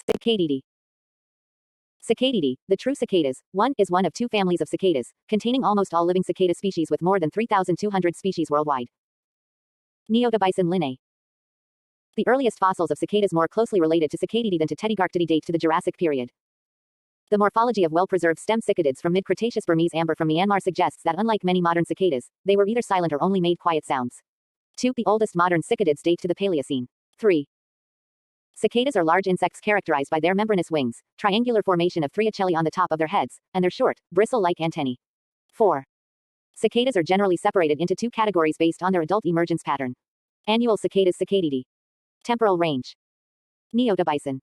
Cicadidae. Cicadidae, the true cicadas, is one of two families of cicadas, containing almost all living cicada species with more than 3,200 species worldwide. Neotobison linnae. The earliest fossils of cicadas more closely related to Cicadidae than to Teddygarctidae date to the Jurassic period. The morphology of well-preserved stem cicadids from mid-Cretaceous Burmese amber from Myanmar suggests that unlike many modern cicadas, they were either silent or only made quiet sounds. 2. The oldest modern cicadids date to the Paleocene. 3. Cicadas are large insects characterized by their membranous wings, triangular formation of 3 ocelli on the top of their heads, and their short, bristle-like antennae. 4. Cicadas are generally separated into 2 categories based on their adult emergence pattern. Annual cicadas Cicadidae. Temporal range. Neotobison.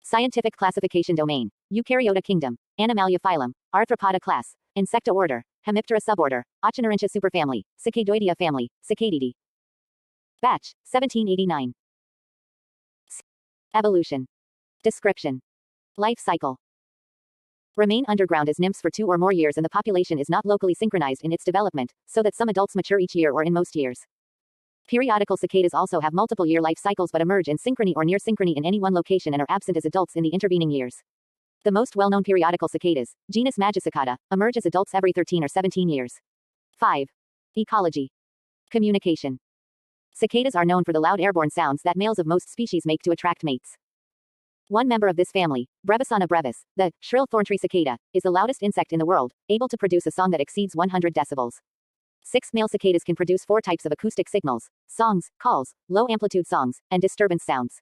Scientific classification domain. Eukaryota kingdom. Animalia phylum. Arthropoda class. Insecta order. Hemiptera suborder. Ochinorintia superfamily. Cicadoidea family. Cicadidae. Batch. 1789. Evolution. Description. Life cycle. Remain underground as nymphs for 2 or more years and the population is not locally synchronized in its development, so that some adults mature each year or in most years. Periodical cicadas also have multiple year life cycles but emerge in synchrony or near synchrony in any one location and are absent as adults in the intervening years. The most well-known periodical cicadas, genus Magicicada, emerge as adults every 13 or 17 years. 5. Ecology. Communication. Cicadas are known for the loud airborne sounds that males of most species make to attract mates. One member of this family, Brevissana brevis, the shrill thorntree cicada, is the loudest insect in the world, able to produce a song that exceeds 100 decibels. 6 male cicadas can produce 4 types of acoustic signals: songs, calls, low-amplitude songs, and disturbance sounds.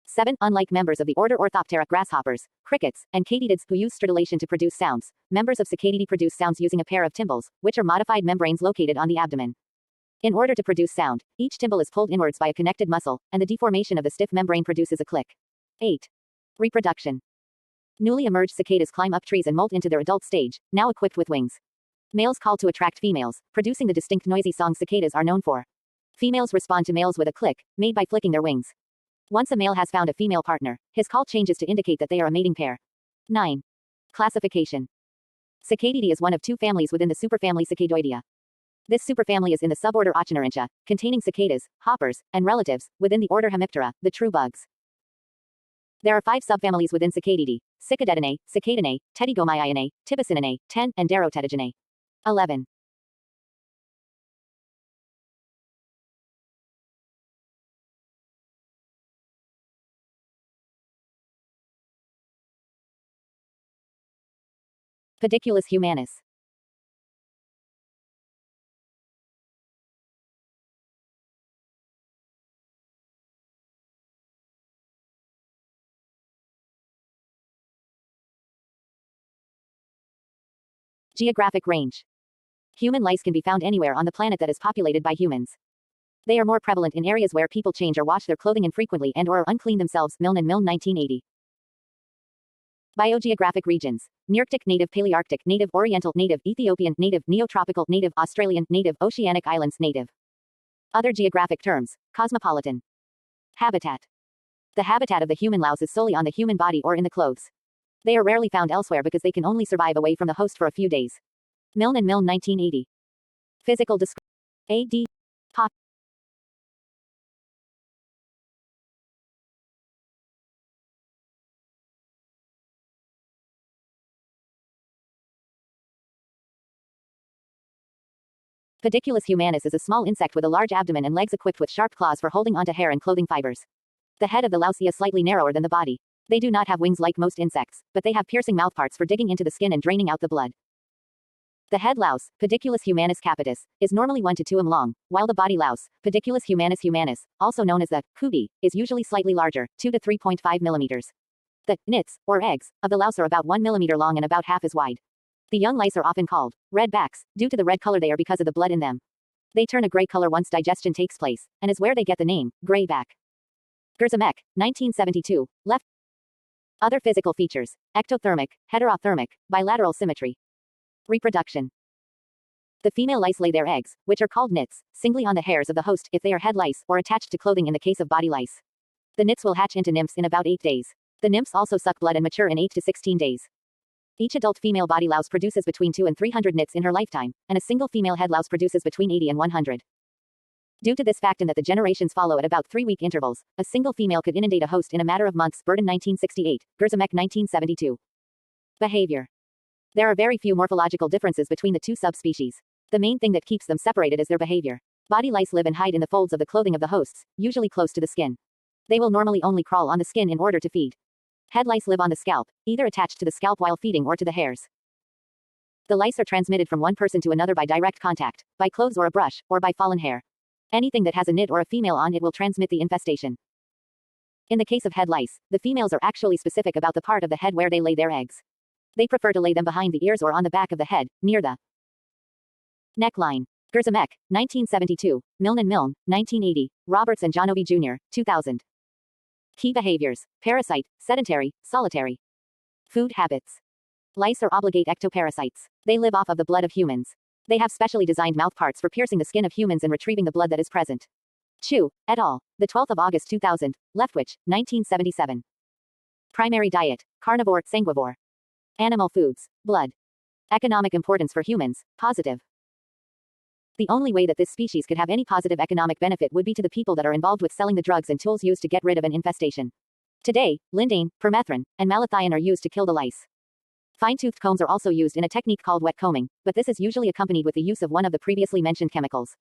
7. Unlike members of the order Orthoptera grasshoppers, crickets, and katydids who use stridulation to produce sounds, members of Cicadidae produce sounds using a pair of tymbals, which are modified membranes located on the abdomen. In order to produce sound, each tymbal is pulled inwards by a connected muscle, and the deformation of the stiff membrane produces a click. 8. Reproduction. Newly emerged cicadas climb up trees and molt into their adult stage, now equipped with wings. Males call to attract females, producing the distinct noisy songs cicadas are known for. Females respond to males with a click, made by flicking their wings. Once a male has found a female partner, his call changes to indicate that they are a mating pair. 9. Classification. Cicadidae is one of 2 families within the superfamily Cicadoidea. This superfamily is in the suborder Ochinorintia, containing cicadas, hoppers, and relatives, within the order Hemiptera, the true bugs. There are 5 subfamilies within Cicadidae: Cicadetinae, Cicadinae, Tedygomyiinae, Tibicinae, 10, and Darotetagenae. 11. Pediculus humanus. Geographic range. Human lice can be found anywhere on the planet that is populated by humans. They are more prevalent in areas where people change or wash their clothing infrequently and or are unclean themselves. Milne and Milne 1980. Biogeographic regions. Nearctic, native Palearctic, native Oriental, native Ethiopian, native Neotropical, native Australian, native Oceanic Islands, native. Other geographic terms. Cosmopolitan. Habitat. The habitat of the human louse is solely on the human body or in the clothes. They are rarely found elsewhere because they can only survive away from the host for a few days. Milne and Milne 1980. Physical description. A.D. Pop. Pediculus humanus is a small insect with a large abdomen and legs equipped with sharp claws for holding onto hair and clothing fibers. The head of the louse is slightly narrower than the body. They do not have wings like most insects, but they have piercing mouthparts for digging into the skin and draining out the blood. The head louse, Pediculus humanus capitis, is normally 1 to 2 m long, while the body louse, Pediculus humanus humanus, also known as the cootie, is usually slightly larger, 2 to 3.5 mm. The nits, or eggs, of the louse are about 1 mm long and about half as wide. The young lice are often called red backs, due to the red color they are because of the blood in them. They turn a gray color once digestion takes place, and is where they get the name, grayback. Gerzemek, 1972, left. Other physical features: ectothermic, heterothermic, bilateral symmetry. Reproduction. The female lice lay their eggs, which are called nits, singly on the hairs of the host if they are head lice or attached to clothing in the case of body lice. The nits will hatch into nymphs in about 8 days. The nymphs also suck blood and mature in 8 to 16 days. Each adult female body louse produces between 2 and 300 nits in her lifetime, and a single female head louse produces between 80 and 100. Due to this fact and that the generations follow at about 3-week intervals, a single female could inundate a host in a matter of months. Burden 1968, Gerzemek 1972. Behavior. There are very few morphological differences between the two subspecies. The main thing that keeps them separated is their behavior. Body lice live and hide in the folds of the clothing of the hosts, usually close to the skin. They will normally only crawl on the skin in order to feed. Head lice live on the scalp, either attached to the scalp while feeding or to the hairs. The lice are transmitted from one person to another by direct contact, by clothes or a brush, or by fallen hair. Anything that has a nit or a female on it will transmit the infestation. In the case of head lice, the females are actually specific about the part of the head where they lay their eggs. They prefer to lay them behind the ears or on the back of the head, near the neckline. Gerzemek, 1972, Milne and Milne, 1980, Roberts and Johnovi Jr., 2000. Key behaviors: parasite, sedentary, solitary. Food habits. Lice are obligate ectoparasites. They live off of the blood of humans. They have specially designed mouth parts for piercing the skin of humans and retrieving the blood that is present. Chu, et al., the 12th of August 2000, Leftwich, 1977. Primary diet: carnivore, sanguivore. Animal foods: blood. Economic importance for humans: positive. The only way that this species could have any positive economic benefit would be to the people that are involved with selling the drugs and tools used to get rid of an infestation. Today, lindane, permethrin, and malathion are used to kill the lice. Fine-toothed combs are also used in a technique called wet combing, but this is usually accompanied with the use of one of the previously mentioned chemicals.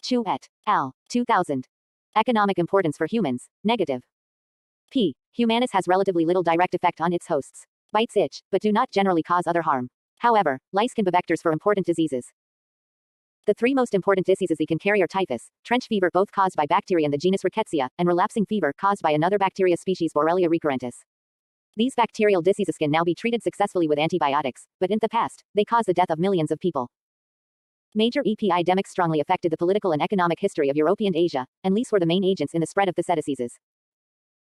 Chu et al. 2000. Economic importance for humans: negative. P. humanus has relatively little direct effect on its hosts. Bites itch, but do not generally cause other harm. However, lice can be vectors for important diseases. The three most important diseases they can carry are typhus, trench fever both caused by bacteria in the genus Rickettsia, and relapsing fever caused by another bacteria species Borrelia recurrentis. These bacterial diseases can now be treated successfully with antibiotics, but in the past, they caused the death of millions of people. Major epidemics strongly affected the political and economic history of Europe and Asia, and lice were the main agents in the spread of the diseases.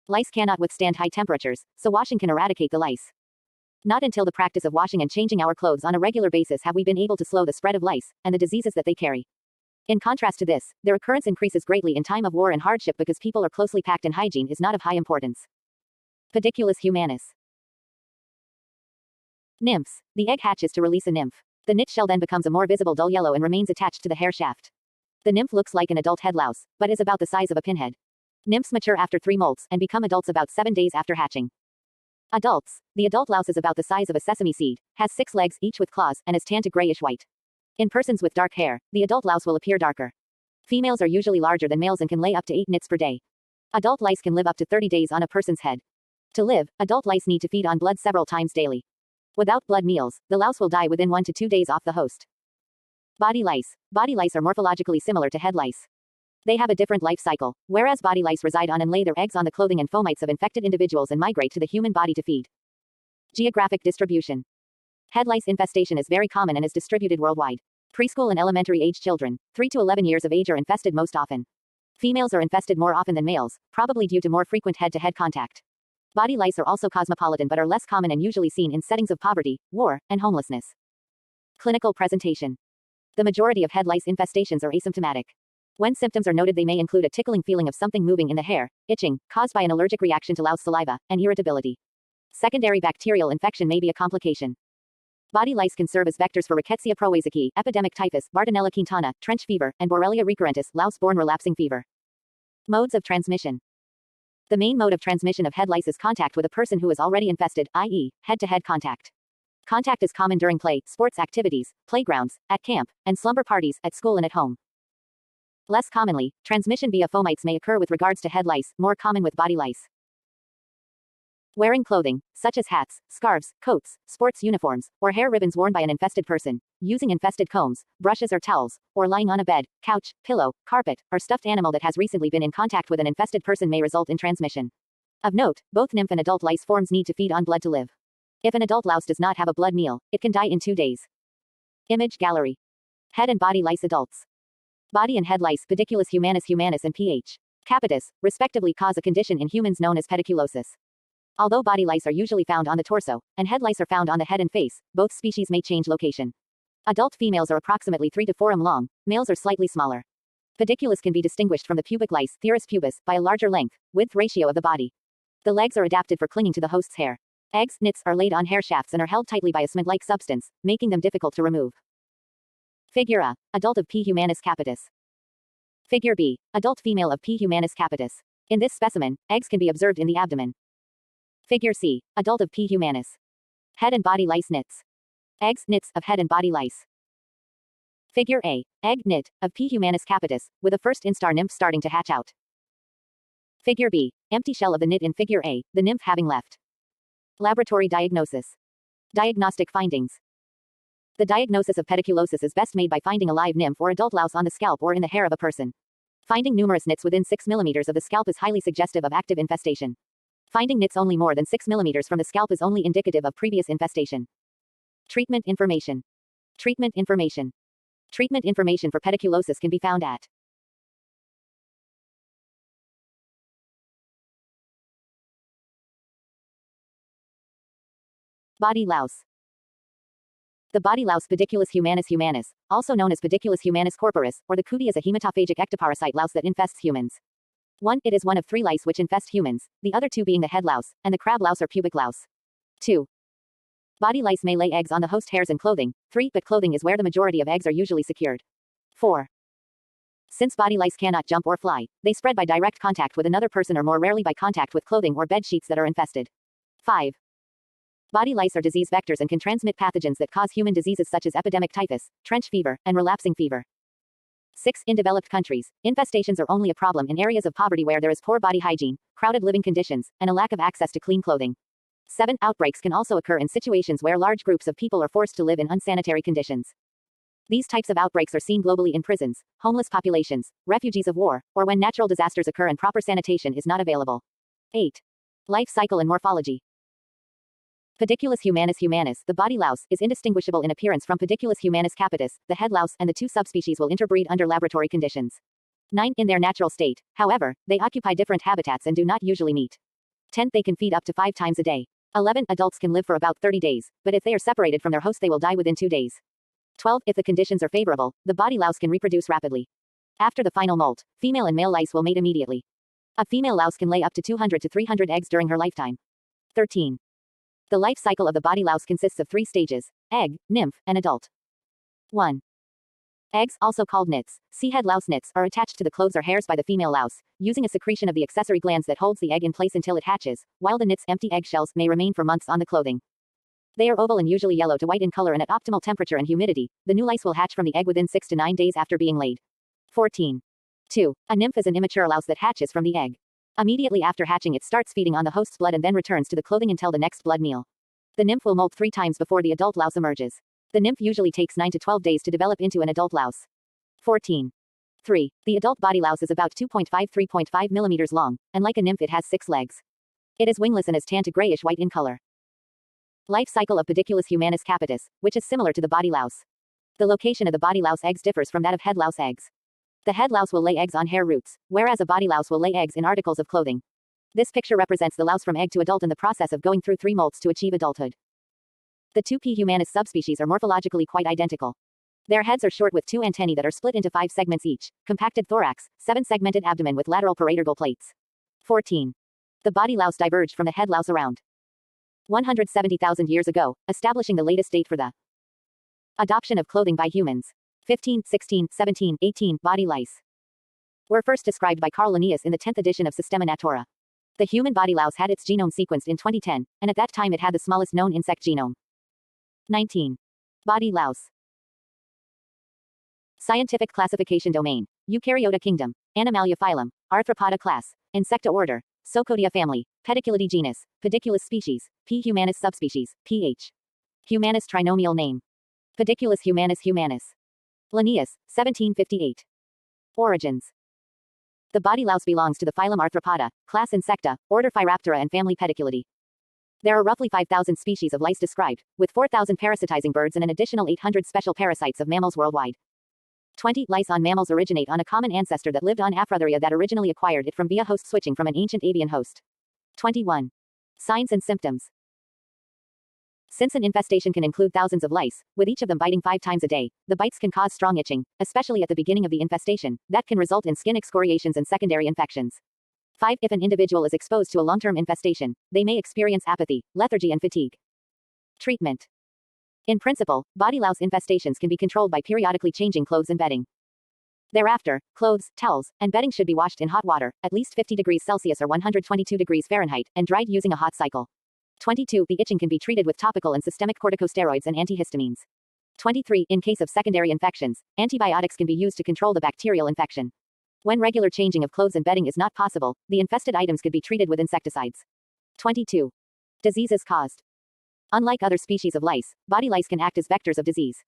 Lice cannot withstand high temperatures, so washing can eradicate the lice. Not until the practice of washing and changing our clothes on a regular basis have we been able to slow the spread of lice, and the diseases that they carry. In contrast to this, their occurrence increases greatly in time of war and hardship because people are closely packed and hygiene is not of high importance. Pediculus humanus. Nymphs. The egg hatches to release a nymph. The knit shell then becomes a more visible dull yellow and remains attached to the hair shaft. The nymph looks like an adult head louse, but is about the size of a pinhead. Nymphs mature after 3 molts and become adults about 7 days after hatching. Adults. The adult louse is about the size of a sesame seed, has 6 legs each with claws, and is tan to grayish white. In persons with dark hair, the adult louse will appear darker. Females are usually larger than males and can lay up to 8 nits per day. Adult lice can live up to 30 days on a person's head. To live, adult lice need to feed on blood several times daily. Without blood meals, the louse will die within 1 to 2 days off the host. Body lice. Body lice are morphologically similar to head lice. They have a different life cycle, whereas body lice reside on and lay their eggs on the clothing and fomites of infected individuals and migrate to the human body to feed. Geographic distribution. Head lice infestation is very common and is distributed worldwide. Preschool and elementary age children, 3 to 11 years of age, are infested most often. Females are infested more often than males, probably due to more frequent head-to-head contact. Body lice are also cosmopolitan but are less common and usually seen in settings of poverty, war, and homelessness. Clinical presentation. The majority of head lice infestations are asymptomatic. When symptoms are noted, they may include a tickling feeling of something moving in the hair, itching, caused by an allergic reaction to louse saliva, and irritability. Secondary bacterial infection may be a complication. Body lice can serve as vectors for Rickettsia prowazekii, epidemic typhus, Bartonella quintana, trench fever, and Borrelia recurrentis, louse-borne relapsing fever. Modes of transmission. The main mode of transmission of head lice is contact with a person who is already infested, i.e., head-to-head contact. Contact is common during play, sports activities, playgrounds, at camp, and slumber parties, at school and at home. Less commonly, transmission via fomites may occur with regards to head lice, more common with body lice. Wearing clothing, such as hats, scarves, coats, sports uniforms, or hair ribbons worn by an infested person, using infested combs, brushes or towels, or lying on a bed, couch, pillow, carpet, or stuffed animal that has recently been in contact with an infested person may result in transmission. Of note, both nymph and adult lice forms need to feed on blood to live. If an adult louse does not have a blood meal, it can die in 2 days. Image gallery. Head and body lice adults. Body and head lice, Pediculus humanus and P.H. capitis, respectively, cause a condition in humans known as pediculosis. Although body lice are usually found on the torso, and head lice are found on the head and face, both species may change location. Adult females are approximately 3 to 4 m long, males are slightly smaller. Pediculus can be distinguished from the pubic lice, Thyrus pubis, by a larger length, width ratio of the body. The legs are adapted for clinging to the host's hair. Eggs, nits, are laid on hair shafts and are held tightly by a cement-like substance, making them difficult to remove. Figure A. Adult of P. humanus capitis. Figure B. Adult female of P. humanus capitis. In this specimen, eggs can be observed in the abdomen. Figure C. Adult of P. humanus. Head and body lice nits. Eggs, nits, of head and body lice. Figure A. Egg, nit, of P. humanus capitis, with a first instar nymph starting to hatch out. Figure B. Empty shell of the nit in Figure A, the nymph having left. Laboratory diagnosis. Diagnostic findings. The diagnosis of pediculosis is best made by finding a live nymph or adult louse on the scalp or in the hair of a person. Finding numerous nits within 6 mm of the scalp is highly suggestive of active infestation. Finding nits only more than 6 mm from the scalp is only indicative of previous infestation. Treatment information. Treatment information. Treatment information for pediculosis can be found at body louse. The body louse Pediculus humanus humanus, also known as Pediculus humanus corporis, or the cootie, is a hematophagic ectoparasite louse that infests humans. 1. It is one of 3 lice which infest humans, the other 2 being the head louse, and the crab louse or pubic louse. 2. Body lice may lay eggs on the host hairs and clothing. 3. But clothing is where the majority of eggs are usually secured. 4. Since body lice cannot jump or fly, they spread by direct contact with another person or more rarely by contact with clothing or bed sheets that are infested. 5. Body lice are disease vectors and can transmit pathogens that cause human diseases such as epidemic typhus, trench fever, and relapsing fever. 6. In developed countries, infestations are only a problem in areas of poverty where there is poor body hygiene, crowded living conditions, and a lack of access to clean clothing. 7. Outbreaks can also occur in situations where large groups of people are forced to live in unsanitary conditions. These types of outbreaks are seen globally in prisons, homeless populations, refugees of war, or when natural disasters occur and proper sanitation is not available. 8. Life cycle and morphology. Pediculus humanus humanus, the body louse, is indistinguishable in appearance from Pediculus humanus capitis, the head louse, and the 2 subspecies will interbreed under laboratory conditions. 9. In their natural state, however, they occupy different habitats and do not usually meet. 10. They can feed up to 5 times a day. 11. Adults can live for about 30 days, but if they are separated from their host they will die within 2 days. 12. If the conditions are favorable, the body louse can reproduce rapidly. After the final molt, female and male lice will mate immediately. A female louse can lay up to 200 to 300 eggs during her lifetime. 13. The life cycle of the body louse consists of 3 stages: egg, nymph, and adult. 1. Eggs, also called nits, head louse nits, are attached to the clothes or hairs by the female louse, using a secretion of the accessory glands that holds the egg in place until it hatches, while the nits' empty eggshells may remain for months on the clothing. They are oval and usually yellow to white in color, and at optimal temperature and humidity, the new lice will hatch from the egg within 6 to 9 days after being laid. 14. 2. A nymph is an immature louse that hatches from the egg. Immediately after hatching it starts feeding on the host's blood and then returns to the clothing until the next blood meal. The nymph will molt 3 times before the adult louse emerges. The nymph usually takes 9 to 12 days to develop into an adult louse. 14. 3. The adult body louse is about 2.5–3.5 millimeters long, and like a nymph it has 6 legs. It is wingless and is tan to grayish-white in color. Life cycle of Pediculus humanus capitis, which is similar to the body louse. The location of the body louse eggs differs from that of head louse eggs. The head louse will lay eggs on hair roots, whereas a body louse will lay eggs in articles of clothing. This picture represents the louse from egg to adult in the process of going through 3 molts to achieve adulthood. The 2 P. humanus subspecies are morphologically quite identical. Their heads are short with 2 antennae that are split into 5 segments each, compacted thorax, 7-segmented abdomen with lateral paradergal plates. 14. The body louse diverged from the head louse around 170,000 years ago, establishing the latest date for the adoption of clothing by humans. 15, 16, 17, 18 body lice were first described by Carl Linnaeus in the 10th edition of Systema Naturae. The human body louse had its genome sequenced in 2010, and at that time it had the smallest known insect genome. 19. Body louse. Scientific classification domain: Eukaryota kingdom, Animalia phylum, Arthropoda class, Insecta order, Socodia family, Pediculidae genus, Pediculus species, P. humanus subspecies, Ph. Humanus trinomial name: Pediculus humanus humanus. Linnaeus, 1758. Origins. The body louse belongs to the phylum Arthropoda, class Insecta, order Phyraphthora and family Pediculidae. There are roughly 5,000 species of lice described, with 4,000 parasitizing birds and an additional 800 special parasites of mammals worldwide. 20. Lice on mammals originate on a common ancestor that lived on Aphrodisia that originally acquired it from via host switching from an ancient avian host. 21. Signs and symptoms. Since an infestation can include thousands of lice, with each of them biting 5 times a day, the bites can cause strong itching, especially at the beginning of the infestation, that can result in skin excoriations and secondary infections. 5. If an individual is exposed to a long-term infestation, they may experience apathy, lethargy and fatigue. Treatment. In principle, body louse infestations can be controlled by periodically changing clothes and bedding. Thereafter, clothes, towels, and bedding should be washed in hot water, at least 50 degrees Celsius or 122 degrees Fahrenheit, and dried using a hot cycle. 22. The itching can be treated with topical and systemic corticosteroids and antihistamines. 23. In case of secondary infections, antibiotics can be used to control the bacterial infection. When regular changing of clothes and bedding is not possible, the infested items could be treated with insecticides. 22. Diseases caused. Unlike other species of lice, body lice can act as vectors of disease.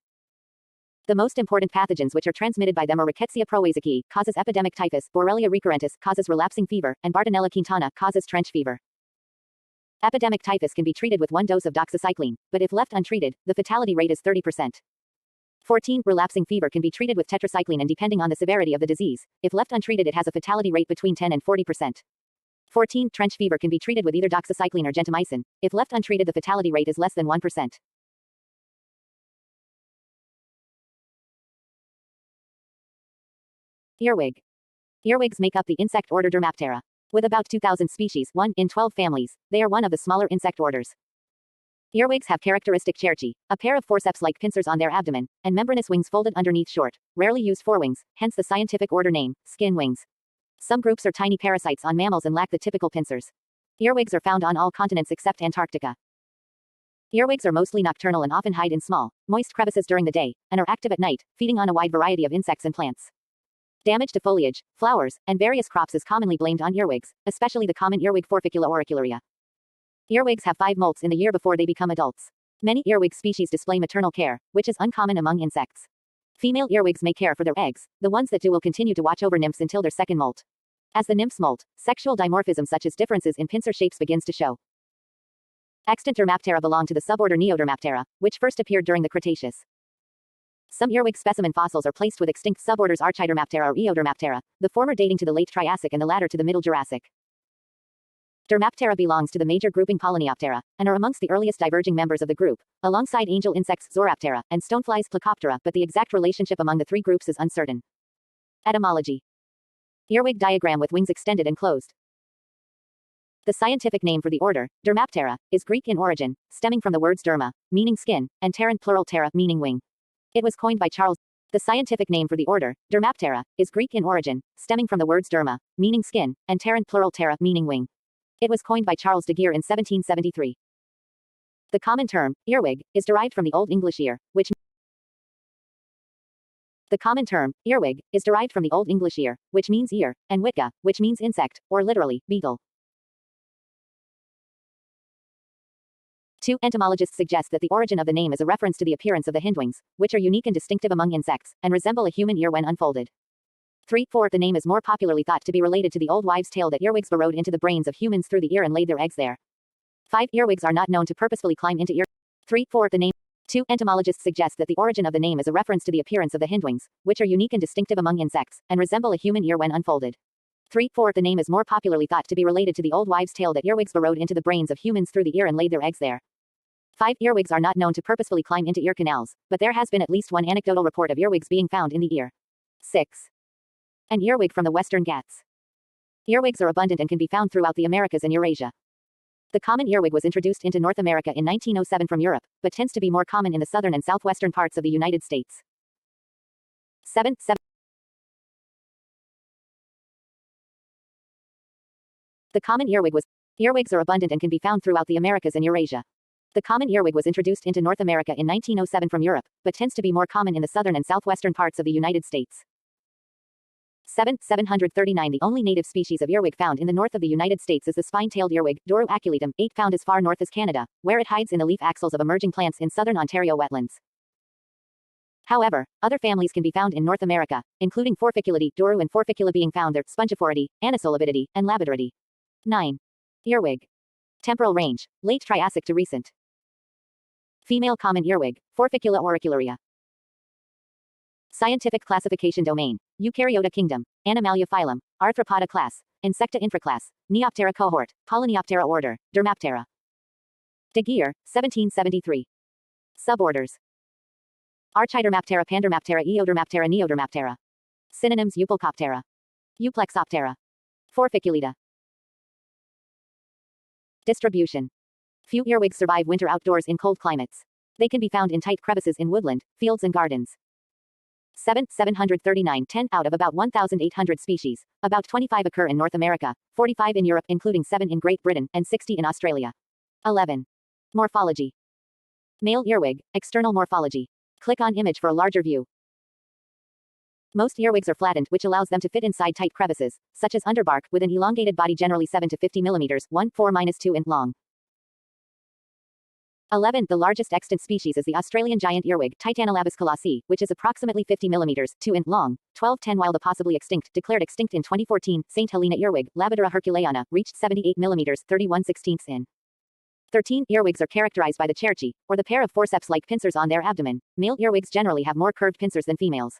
The most important pathogens which are transmitted by them are Rickettsia prowazekii, causes epidemic typhus, Borrelia recurrentis, causes relapsing fever, and Bartonella quintana, causes trench fever. Epidemic typhus can be treated with 1 dose of doxycycline, but if left untreated, the fatality rate is 30%. 14. Relapsing fever can be treated with tetracycline, and depending on the severity of the disease, if left untreated it has a fatality rate between 10 and 40%. 14. Trench fever can be treated with either doxycycline or gentamicin. If left untreated the fatality rate is less than 1%. Earwig. Earwigs make up the insect order Dermaptera. With about 2,000 species, 1 in 12 families, they are one of the smaller insect orders. Earwigs have characteristic cerci, a pair of forceps-like pincers on their abdomen, and membranous wings folded underneath short, rarely used forewings, hence the scientific order name, skin wings. Some groups are tiny parasites on mammals and lack the typical pincers. Earwigs are found on all continents except Antarctica. Earwigs are mostly nocturnal and often hide in small, moist crevices during the day, and are active at night, feeding on a wide variety of insects and plants. Damage to foliage, flowers, and various crops is commonly blamed on earwigs, especially the common earwig Forficula auricularia. Earwigs have 5 molts in the year before they become adults. Many earwig species display maternal care, which is uncommon among insects. Female earwigs may care for their eggs, the ones that do will continue to watch over nymphs until their second molt. As the nymphs molt, sexual dimorphism such as differences in pincer shapes begins to show. Extant Dermaptera belong to the suborder Neodermaptera, which first appeared during the Cretaceous. Some earwig specimen fossils are placed with extinct suborders Archidermaptera or Eodermaptera, the former dating to the late Triassic and the latter to the Middle Jurassic. Dermaptera belongs to the major grouping Polyneoptera, and are amongst the earliest diverging members of the group, alongside angel insects Zoroptera, and stoneflies Plecoptera, but the exact relationship among the 3 groups is uncertain. Etymology. Earwig diagram with wings extended and closed. The scientific name for the order, Dermaptera, is Greek in origin, stemming from the words derma, meaning skin, and pteron plural ptera, meaning wing. It was coined by Charles. The scientific name for the order, Dermaptera, is Greek in origin, stemming from the words derma, meaning skin, and pteron plural ptera, meaning wing. It was coined by Charles de Geer in 1773. The common term, earwig, is derived from the Old English ear, which means ear, and witka, which means insect, or literally, beetle. 2. Entomologists suggest that the origin of the name is a reference to the appearance of the hindwings, which are unique and distinctive among insects, and resemble a human ear when unfolded. 3. 4. The name is more popularly thought to be related to the old wives' tale that earwigs burrowed into the brains of humans through the ear and laid their eggs there. 5. Earwigs are not known to purposefully climb into ear. 3. 4. The name. 2. Entomologists suggest that the origin of the name is a reference to the appearance of the hindwings, which are unique and distinctive among insects, and resemble a human ear when unfolded. 3. 4. The name is more popularly thought to be related to the old wives' tale that earwigs burrowed into the brains of humans through the ear and laid their eggs there. 5. Earwigs are not known to purposefully climb into ear canals, but there has been at least one anecdotal report of earwigs being found in the ear. 6. An earwig from the Western Ghats. Earwigs are abundant and can be found throughout the Americas and Eurasia. The common earwig was introduced into North America in 1907 from Europe, but tends to be more common in the southern and southwestern parts of the United States. 7. The common earwig was. Earwigs are abundant and can be found throughout the Americas and Eurasia. The common earwig was introduced into North America in 1907 from Europe, but tends to be more common in the southern and southwestern parts of the United States. 739. The only native species of earwig found in the north of the United States is the spine-tailed earwig, Doru aculeatum, 8, found as far north as Canada, where it hides in the leaf axils of emerging plants in southern Ontario wetlands. However, other families can be found in North America, including Forficulae, Doru and Forficula being found there, Spongiformidae, Anisolibitidae, and Labradoridae. 9. Earwig. Temporal range, late Triassic to recent. Female common earwig, Forficula auricularia. Scientific classification domain, Eukaryota kingdom, Animalia phylum, Arthropoda class, Insecta infraclass, Neoptera cohort, Polyneoptera order, Dermaptera. De Geer, 1773. Suborders. Archidermaptera, Pandermaptera, Eodermaptera, Neodermaptera. Synonyms: Eupulcoptera, Euplexoptera, Forficulata. Distribution. Few earwigs survive winter outdoors in cold climates. They can be found in tight crevices in woodland, fields and gardens. 739 10 out of about 1,800 species. About 25 occur in North America, 45 in Europe including 7 in Great Britain, and 60 in Australia. 11. Morphology. Male earwig, external morphology. Click on image for a larger view. Most earwigs are flattened, which allows them to fit inside tight crevices, such as underbark, with an elongated body generally 7 to 50 millimeters, 1.4-2 in long. 11. The largest extant species is the Australian giant earwig, Titanolabus colossi, which is approximately 50 millimeters, 2 in long. 1210 While the possibly extinct, declared extinct in 2014, St. Helena earwig, Labradora herculeana, reached 78 millimeters, 31/16 in. 13. Earwigs are characterized by the cerci, or the pair of forceps-like pincers on their abdomen. Male earwigs generally have more curved pincers than females.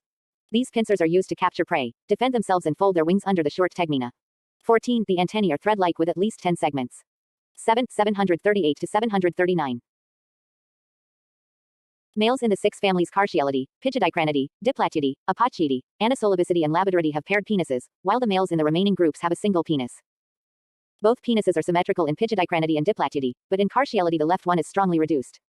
These pincers are used to capture prey, defend themselves and fold their wings under the short tegmina. 14. The antennae are thread-like with at least 10 segments. 7. 738 to 739. Males in the 6 families Cartielidae, Pygidicranidae, Diplatidae, Apochidae, Anisolibicidae and Labradoridae have paired penises, while the males in the remaining groups have a single penis. Both penises are symmetrical in Pygidicranidae and Diplatidae, but in Cartielidae the left one is strongly reduced.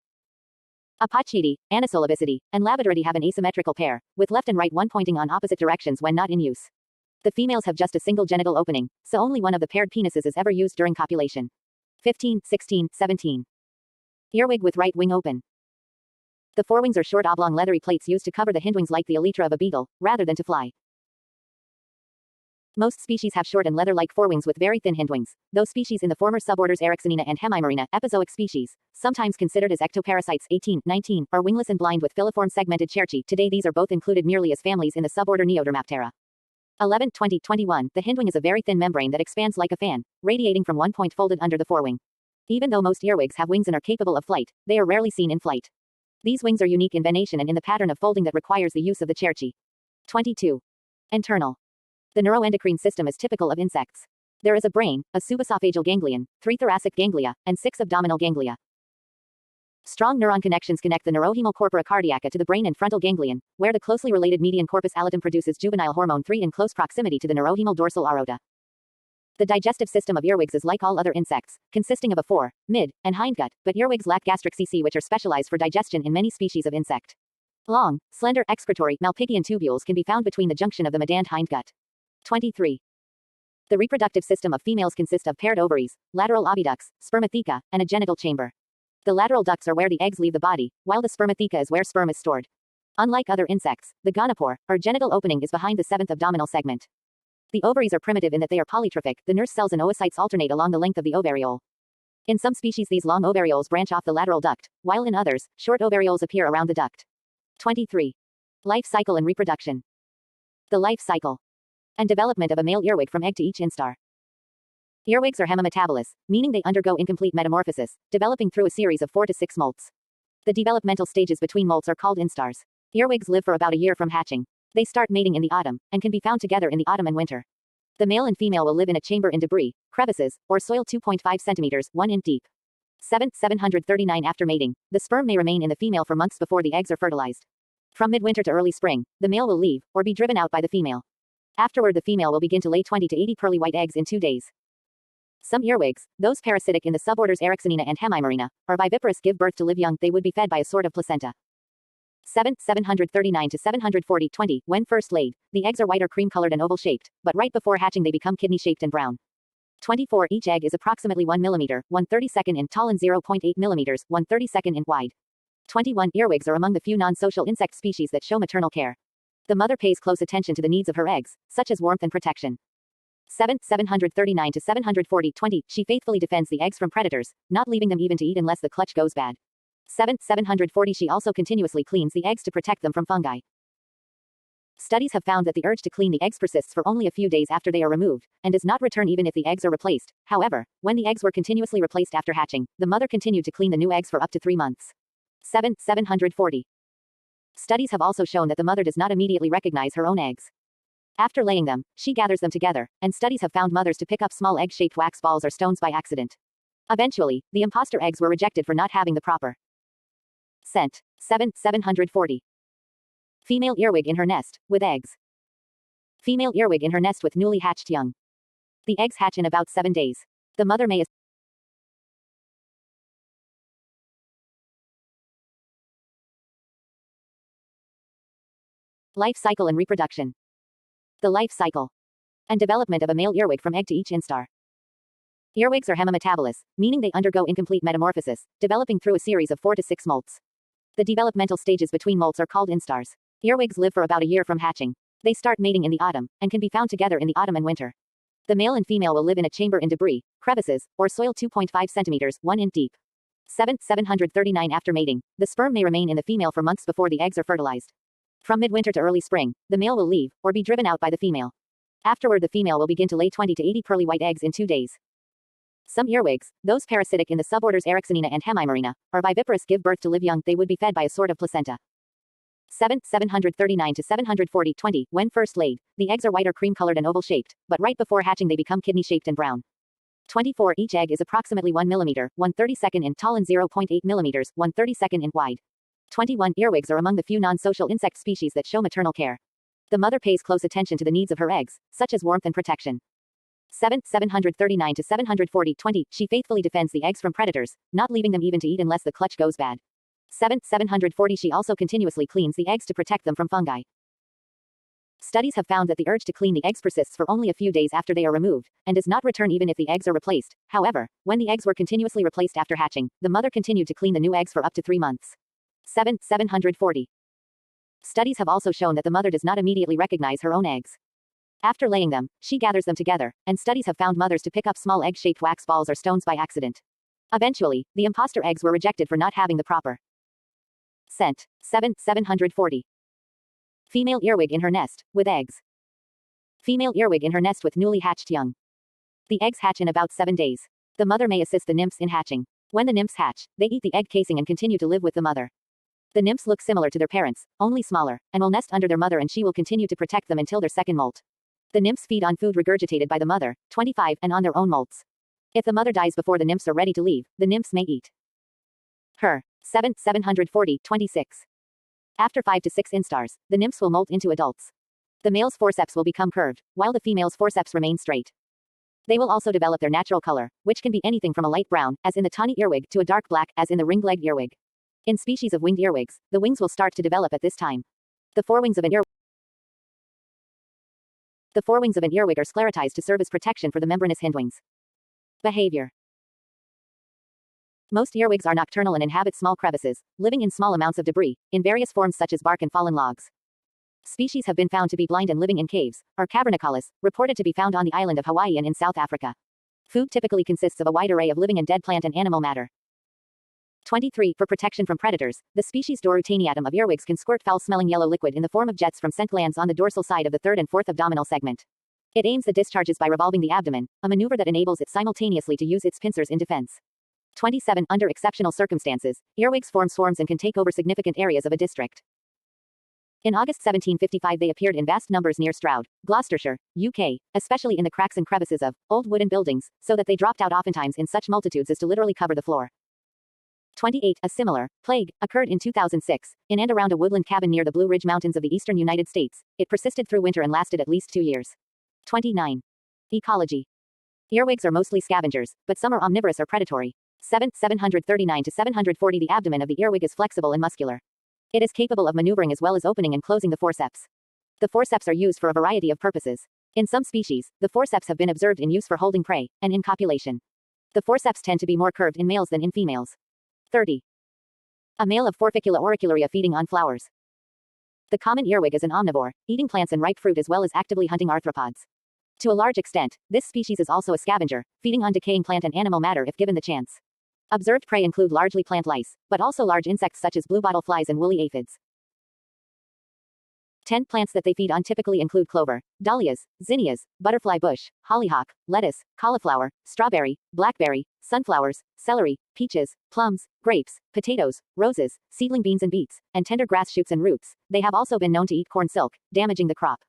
Apochidae, Anisolibicidae, and Labradoridae have an asymmetrical pair, with left and right one pointing on opposite directions when not in use. The females have just a single genital opening, so only one of the paired penises is ever used during copulation. 15, 16, 17. Earwig with right wing open. The forewings are short oblong leathery plates used to cover the hindwings like the elytra of a beagle, rather than to fly. Most species have short and leather-like forewings with very thin hindwings, though species in the former suborders Ericksonina and Hemimarina, epizoic species, sometimes considered as ectoparasites 18, 19, are wingless and blind with filiform segmented cerci. Today these are both included merely as families in the suborder Neodermaptera. 11, 20, 21. The hindwing is a very thin membrane that expands like a fan, radiating from one point folded under the forewing. Even though most earwigs have wings and are capable of flight, they are rarely seen in flight. These wings are unique in venation and in the pattern of folding that requires the use of the cerci. 22. Internal. The neuroendocrine system is typical of insects. There is a brain, a subesophageal ganglion, 3 thoracic ganglia, and 6 abdominal ganglia. Strong neuron connections connect the neurohemal corpora cardiaca to the brain and frontal ganglion, where the closely related median corpus alluteum produces juvenile hormone 3 in close proximity to the neurohemal dorsal aorta. The digestive system of earwigs is like all other insects, consisting of a fore, mid, and hindgut, but earwigs lack gastric cc which are specialized for digestion in many species of insect. Long, slender, excretory, Malpighian tubules can be found between the junction of the mid and hindgut. 23. The reproductive system of females consists of paired ovaries, lateral oviducts, spermatheca, and a genital chamber. The lateral ducts are where the eggs leave the body, while the spermatheca is where sperm is stored. Unlike other insects, the gonopore, or genital opening is behind the 7th abdominal segment. The ovaries are primitive in that they are polytrophic. The nurse cells and oocytes alternate along the length of the ovariole. In some species these long ovarioles branch off the lateral duct, while in others, short ovarioles appear around the duct. 23. Life cycle and reproduction. The life cycle and development of a male earwig from egg to each instar. Earwigs are hemimetabolous, meaning they undergo incomplete metamorphosis, developing through a series of 4 to 6 molts. The developmental stages between molts are called instars. Earwigs live for about a year from hatching. They start mating in the autumn, and can be found together in the autumn and winter. The male and female will live in a chamber in debris, crevices, or soil 2.5 centimeters, 1 inch deep. 7, 739 After mating, the sperm may remain in the female for months before the eggs are fertilized. From midwinter to early spring, the male will leave, or be driven out by the female. Afterward the female will begin to lay 20 to 80 pearly white eggs in 2 days. Some earwigs, those parasitic in the suborders Ericksonina and Hemimarina, are viviparous give birth to live young, they would be fed by a sort of placenta. 7, 739 to 740 20. When first laid, the eggs are white or cream-colored and oval-shaped, but right before hatching they become kidney-shaped and brown. 24. Each egg is approximately 1 millimeter, 1/32 in tall and 0.8 millimeters, 1/32 in wide. 21. Earwigs are among the few non-social insect species that show maternal care. The mother pays close attention to the needs of her eggs, such as warmth and protection. 7, 739 to 740 20. She faithfully defends the eggs from predators, not leaving them even to eat unless the clutch goes bad. 7, 740 She also continuously cleans the eggs to protect them from fungi. Studies have found that the urge to clean the eggs persists for only a few days after they are removed, and does not return even if the eggs are replaced. However, when the eggs were continuously replaced after hatching, the mother continued to clean the new eggs for up to 3 months. 7, 740. Studies have also shown that the mother does not immediately recognize her own eggs. After laying them, she gathers them together, and studies have found mothers to pick up small egg-shaped wax balls or stones by accident. Eventually, the imposter eggs were rejected for not having the proper scent. 7, 740. Female earwig in her nest, with eggs. Female earwig in her nest with newly hatched young. The eggs hatch in about 7 days. The mother may Life cycle and reproduction. The life cycle and development of a male earwig from egg to each instar. Earwigs are hemimetabolous, meaning they undergo incomplete metamorphosis, developing through a series of 4 to 6 molts. The developmental stages between molts are called instars. Earwigs live for about a year from hatching. They start mating in the autumn, and can be found together in the autumn and winter. The male and female will live in a chamber in debris, crevices, or soil 2.5 centimeters, 1 inch deep. 739 After mating, the sperm may remain in the female for months before the eggs are fertilized. From midwinter to early spring, the male will leave, or be driven out by the female. Afterward, the female will begin to lay 20 to 80 pearly white eggs in 2 days. Some earwigs, those parasitic in the suborders Ericksonina and Hemimarina, are viviparous, give birth to live young. They would be fed by a sort of placenta. 739 to 740 20 When first laid, the eggs are white or cream-colored and oval-shaped, but right before hatching they become kidney-shaped and brown. 24 Each egg is approximately 1 mm, 1/32 in tall and 0.8 mm, 1/32 in wide. 21 Earwigs are among the few non-social insect species that show maternal care. The mother pays close attention to the needs of her eggs, such as warmth and protection. 739 to 740 20 She faithfully defends the eggs from predators, not leaving them even to eat unless the clutch goes bad. 740 She also continuously cleans the eggs to protect them from fungi. Studies have found that the urge to clean the eggs persists for only a few days after they are removed, and does not return even if the eggs are replaced. However, when the eggs were continuously replaced after hatching, the mother continued to clean the new eggs for up to 3 months. 740 Studies have also shown that the mother does not immediately recognize her own eggs. After laying them, she gathers them together, and studies have found mothers to pick up small egg-shaped wax balls or stones by accident. Eventually, the imposter eggs were rejected for not having the proper scent. 740 Female earwig in her nest, with eggs. Female earwig in her nest with newly hatched young. The eggs hatch in about 7 days. The mother may assist the nymphs in hatching. When the nymphs hatch, they eat the egg casing and continue to live with the mother. The nymphs look similar to their parents, only smaller, and will nest under their mother, and she will continue to protect them until their second molt. The nymphs feed on food regurgitated by the mother, 25, and on their own molts. If the mother dies before the nymphs are ready to leave, the nymphs may eat her. 740 26 After 5 to 6 instars, the nymphs will molt into adults. The male's forceps will become curved, while the female's forceps remain straight. They will also develop their natural color, which can be anything from a light brown, as in the tawny earwig, to a dark black, as in the ring-legged earwig. In species of winged earwigs, the wings will start to develop at this time. The forewings of an earwig are sclerotized to serve as protection for the membranous hindwings. Behavior. Most earwigs are nocturnal and inhabit small crevices, living in small amounts of debris, in various forms such as bark and fallen logs. Species have been found to be blind and living in caves, or cavernicolis, reported to be found on the island of Hawaii and in South Africa. Food typically consists of a wide array of living and dead plant and animal matter. 23 For protection from predators, the species Dorutaniatum of earwigs can squirt foul-smelling yellow liquid in the form of jets from scent glands on the dorsal side of the third and fourth abdominal segment. It aims the discharges by revolving the abdomen, a maneuver that enables it simultaneously to use its pincers in defense. 27 Under exceptional circumstances, earwigs form swarms and can take over significant areas of a district. In August 1755 they appeared in vast numbers near Stroud, Gloucestershire, UK, especially in the cracks and crevices of old wooden buildings, so that they dropped out oftentimes in such multitudes as to literally cover the floor. 28 A similar plague occurred in 2006, in and around a woodland cabin near the Blue Ridge Mountains of the eastern United States. It persisted through winter and lasted at least 2 years. 29 Ecology. Earwigs are mostly scavengers, but some are omnivorous or predatory. 739 to 740 The abdomen of the earwig is flexible and muscular. It is capable of maneuvering as well as opening and closing the forceps. The forceps are used for a variety of purposes. In some species, the forceps have been observed in use for holding prey, and in copulation. The forceps tend to be more curved in males than in females. 30 A male of Forficula auricularia feeding on flowers. The common earwig is an omnivore, eating plants and ripe fruit as well as actively hunting arthropods. To a large extent, this species is also a scavenger, feeding on decaying plant and animal matter if given the chance. Observed prey include largely plant lice, but also large insects such as bluebottle flies and woolly aphids. 10 Plants that they feed on typically include clover, dahlias, zinnias, butterfly bush, hollyhock, lettuce, cauliflower, strawberry, blackberry, sunflowers, celery, peaches, plums, grapes, potatoes, roses, seedling beans and beets, and tender grass shoots and roots. They have also been known to eat corn silk, damaging the crop.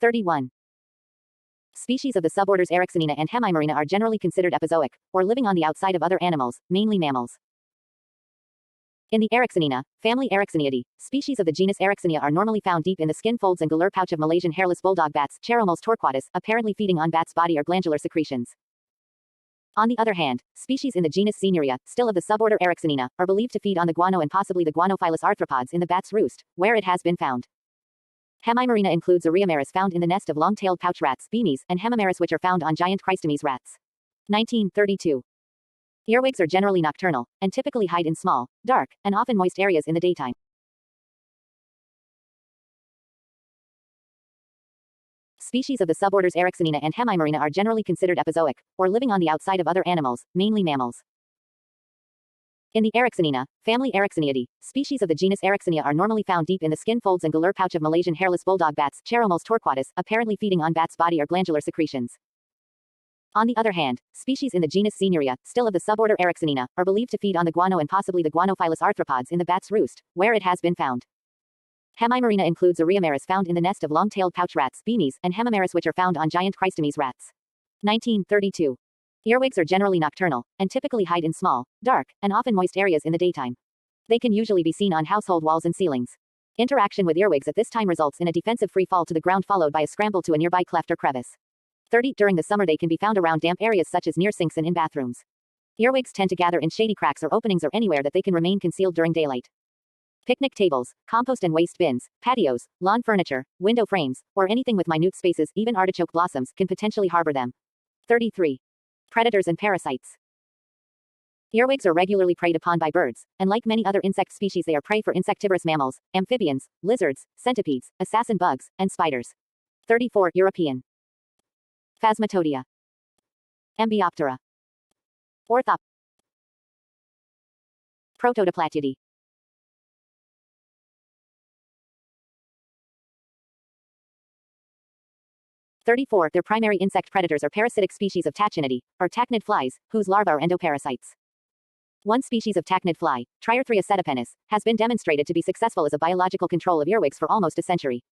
31 Species of the suborders Ericksonina and Hemimarina are generally considered epizoic, or living on the outside of other animals, mainly mammals. In the Ericksonina, family Ericksoniidae, species of the genus Ericksonia are normally found deep in the skin folds and galler pouch of Malaysian hairless bulldog bats, Cheromoles torquatus, apparently feeding on bats' body or glandular secretions. On the other hand, species in the genus Xenuria, still of the suborder Ericksonina, are believed to feed on the guano and possibly the guanophilous arthropods in the bat's roost, where it has been found. Hemimarina includes Ariamaris found in the nest of long-tailed pouch rats, beamies, and Hemimaris which are found on giant Chrystomes rats. 1932. Earwigs are generally nocturnal, and typically hide in small, dark, and often moist areas in the daytime. Species of the suborders Eryxinina and Hemimarina are generally considered epizoic, or living on the outside of other animals, mainly mammals. In the Eryxinina, family Eryxinidae, species of the genus Eryxinia are normally found deep in the skin folds and galler pouch of Malaysian hairless bulldog bats, Cheromoles torquatus, apparently feeding on bats' body or glandular secretions. On the other hand, species in the genus Cinerea, still of the suborder Eryxinina, are believed to feed on the guano and possibly the guanophilous arthropods in the bat's roost, where it has been found. Hemimarina includes Ariamaris found in the nest of long-tailed pouch rats, beamies, and Hemimaris which are found on giant Chrystomes rats. 1932. Earwigs are generally nocturnal, and typically hide in small, dark, and often moist areas in the daytime. They can usually be seen on household walls and ceilings. Interaction with earwigs at this time results in a defensive free fall to the ground followed by a scramble to a nearby cleft or crevice. 30. During the summer they can be found around damp areas such as near sinks and in bathrooms. Earwigs tend to gather in shady cracks or openings or anywhere that they can remain concealed during daylight. Picnic tables, compost and waste bins, patios, lawn furniture, window frames, or anything with minute spaces, even artichoke blossoms, can potentially harbor them. 33. Predators and parasites. Earwigs are regularly preyed upon by birds, and like many other insect species they are prey for insectivorous mammals, amphibians, lizards, centipedes, assassin bugs, and spiders. 34. European. Phasmatodea. Embioptera. Orthop. Protodoplatyidae. Their primary insect predators are parasitic species of Tachinidae, or tachnid flies, whose larvae are endoparasites. One species of tachnid fly, Triarthria setapenis, has been demonstrated to be successful as a biological control of earwigs for almost a century.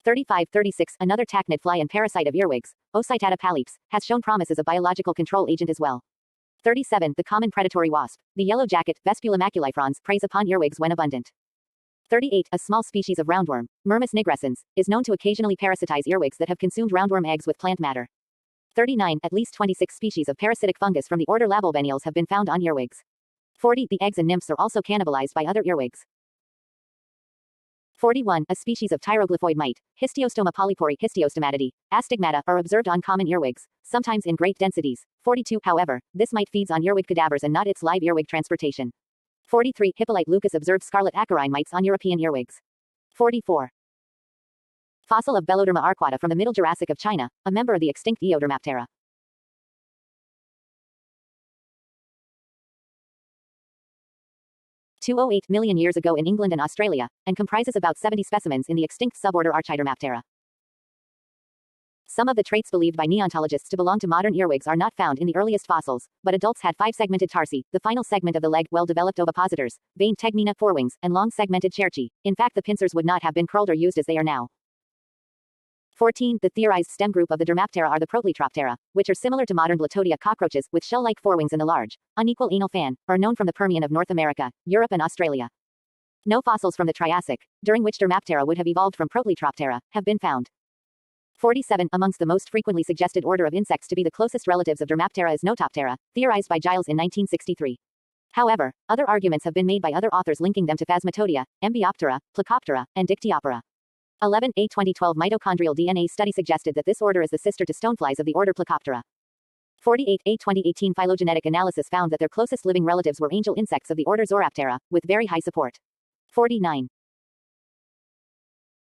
36. Another tachnid fly and parasite of earwigs, Ocytata pallips, has shown promise as a biological control agent as well. 37. The common predatory wasp, the yellow jacket, Vespula maculifrons, preys upon earwigs when abundant. 38. A small species of roundworm, Myrmis nigrescens, is known to occasionally parasitize earwigs that have consumed roundworm eggs with plant matter. 39. At least 26 species of parasitic fungus from the order Labolbaniales have been found on earwigs. 40. The eggs and nymphs are also cannibalized by other earwigs. 41. A species of tyroglyphoid mite, Histiostoma polypori Histiostomatidae, astigmata, are observed on common earwigs, sometimes in great densities. 42. However, this mite feeds on earwig cadavers and not its live earwig transportation. 43. Hippolyte Lucas observed scarlet acarine mites on European earwigs. 44. Fossil of Beloderma arquata from the Middle Jurassic of China, a member of the extinct Eodermaptera. 208 million years ago in England and Australia, and comprises about 70 specimens in the extinct suborder Archidermaptera. Some of the traits believed by neontologists to belong to modern earwigs are not found in the earliest fossils, but adults had 5-segmented tarsi, the final segment of the leg, well-developed ovipositors, veined tegmina, forewings, and long-segmented cerci. In fact, the pincers would not have been curled or used as they are now. 14. The theorized stem group of the Dermaptera are the Protelytroptera, which are similar to modern Blatodia cockroaches, with shell-like forewings and the large, unequal anal fan, are known from the Permian of North America, Europe and Australia. No fossils from the Triassic, during which Dermaptera would have evolved from Protelytroptera, have been found. 47. Amongst the most frequently suggested order of insects to be the closest relatives of Dermaptera is Notoptera, theorized by Giles in 1963. However, other arguments have been made by other authors linking them to Phasmatodea, Embioptera, Plecoptera, and Dictyoptera. 11. A 2012 mitochondrial DNA study suggested that this order is the sister to stoneflies of the order Plecoptera. 48. A 2018 phylogenetic analysis found that their closest living relatives were angel insects of the order Zoroptera, with very high support. 49.